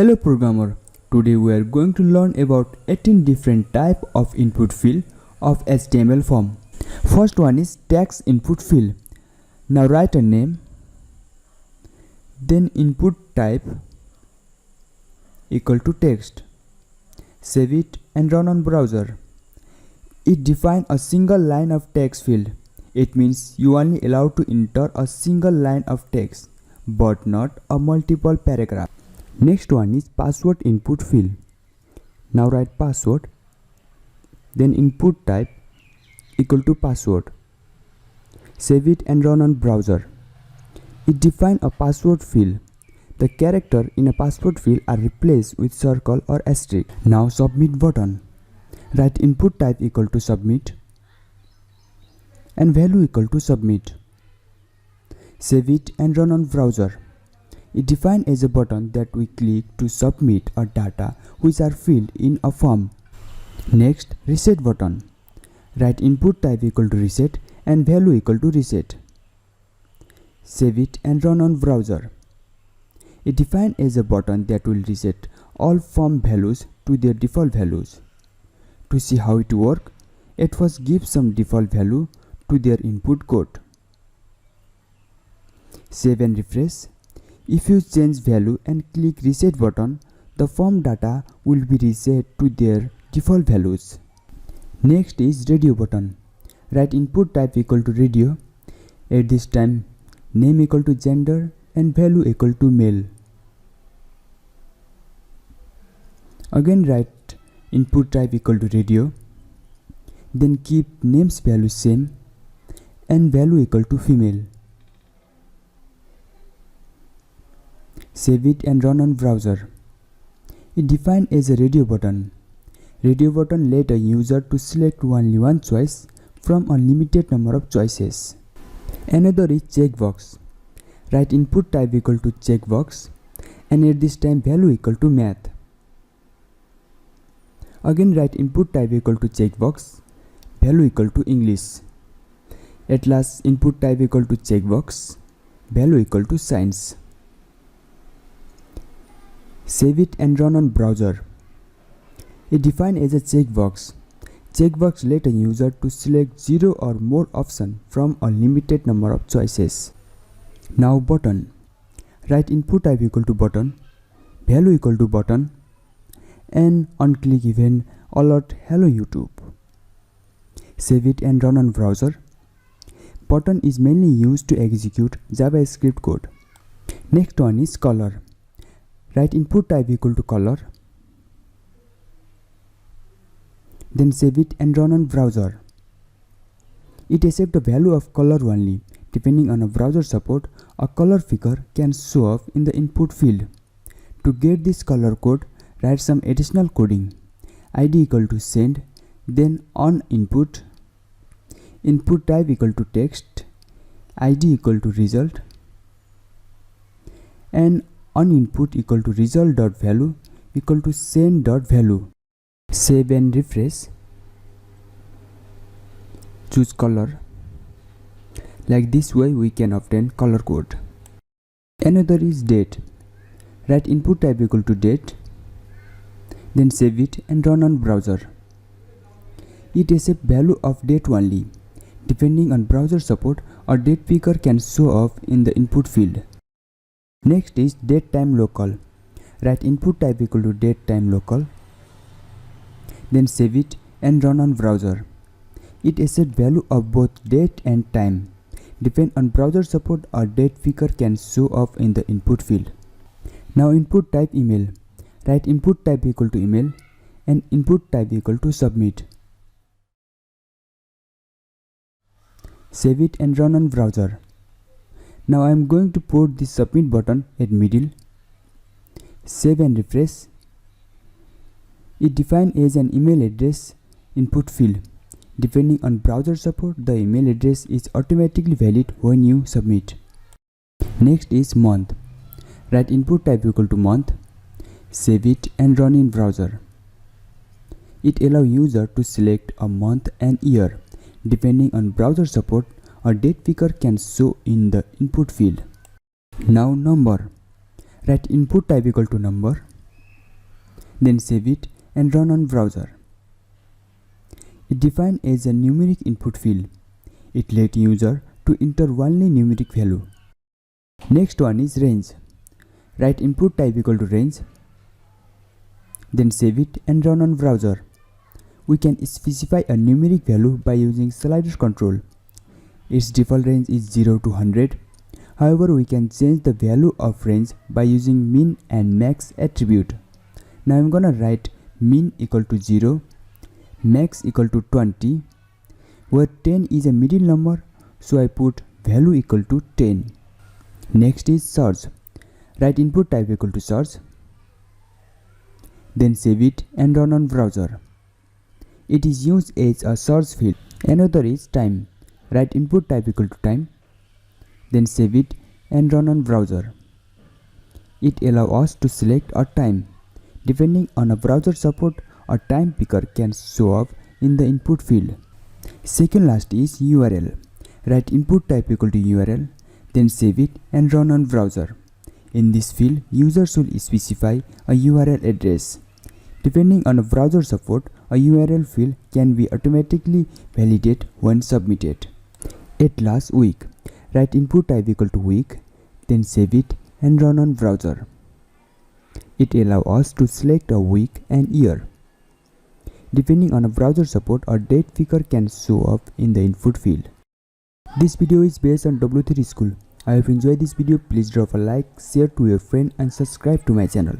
Hello programmer, today we are going to learn about 18 different type of input field of HTML form. First one is text input field. Now write a name, then input type equal to text. Save it and run on browser. It defines a single line of text field. It means you only allowed to enter a single line of text but not a multiple paragraph. Next one is password input field. Now write password, then input type equal to password. Save it and run on browser. It defines a password field. The character in a password field are replaced with circle or asterisk. Now submit button. Write input type equal to submit and value equal to submit. Save it and run on browser. It defines as a button that we click to submit a data which are filled in a form. Next, reset button. Write input type equal to reset and value equal to reset. Save it and run on browser. It defines as a button that will reset all form values to their default values. To see how it works, at first give some default value to their input code. Save and refresh. If you change value and click reset button, the form data will be reset to their default values. Next is radio button. Write input type equal to radio. At this time, name equal to gender and value equal to male. Again write input type equal to radio. Then keep name's value same and value equal to female. Save it and run on browser. It defines as a radio button. Radio button let a user to select only one choice from a limited number of choices. Another is checkbox. Write input type equal to checkbox and at this time value equal to math. Again write input type equal to checkbox, value equal to English. At last input type equal to checkbox, value equal to science. Save it and run on browser. It defines as a checkbox. Checkbox let a user to select 0 or more options from a limited number of choices. Now button. Write input type equal to button, value equal to button and on click event alert hello YouTube. Save it and run on browser. Button is mainly used to execute JavaScript code. Next one is color. Write input type equal to color. Then save it and run on browser. It accepts the value of color only. Depending on a browser support, a color figure can show up in the input field. To get this color code, write some additional coding. ID equal to send, then on input, input type equal to text, ID equal to result, and on input equal to result.value equal to send.value. Save and refresh. Choose color. Like this way we can obtain color code. Another is date. Write input type equal to date. Then save it and run on browser. It accepts value of date only. Depending on browser support, a date picker can show up in the input field. Next is date time local. Write input type equal to date time local. Then save it and run on browser. It accepts value of both date and time. Depend on browser support, a date picker can show up in the input field. Now input type email. Write input type equal to email and input type equal to submit. Save it and run on browser. Now I am going to put the submit button at middle. Save and refresh. It defines as an email address input field. Depending on browser support, the email address is automatically valid when you submit. Next is month. Write input type equal to month. Save it and run in browser. It allows user to select a month and year. Depending on browser support, a date picker can show in the input field. Now number. Write input type equal to number. Then save it and run on browser. It defined as a numeric input field. It let user to enter only numeric value. Next one is range. Write input type equal to range. Then save it and run on browser. We can specify a numeric value by using slider control. Its default range is 0 to 100. However, we can change the value of range by using min and max attribute. Now I'm gonna write min equal to 0, max equal to 20, where 10 is a middle number, so I put value equal to 10. Next is search. Write input type equal to search. Then save it and run on browser. It is used as a search field. Another is time. Write input type equal to time. Then save it and run on browser. It allows us to select a time. Depending on a browser support, a time picker can show up in the input field. Second last is URL. Write input type equal to URL, then save it and run on browser. In this field, user should specify a URL address. Depending on a browser support, a URL field can be automatically validated when submitted. At last, week. Write input type equal to week, then save it and run on browser. It allows us to select a week and year. Depending on a browser support, a date picker can show up in the input field. This video is based on W3 School. I hope you enjoyed this video. Please drop a like, share to your friend and subscribe to my channel.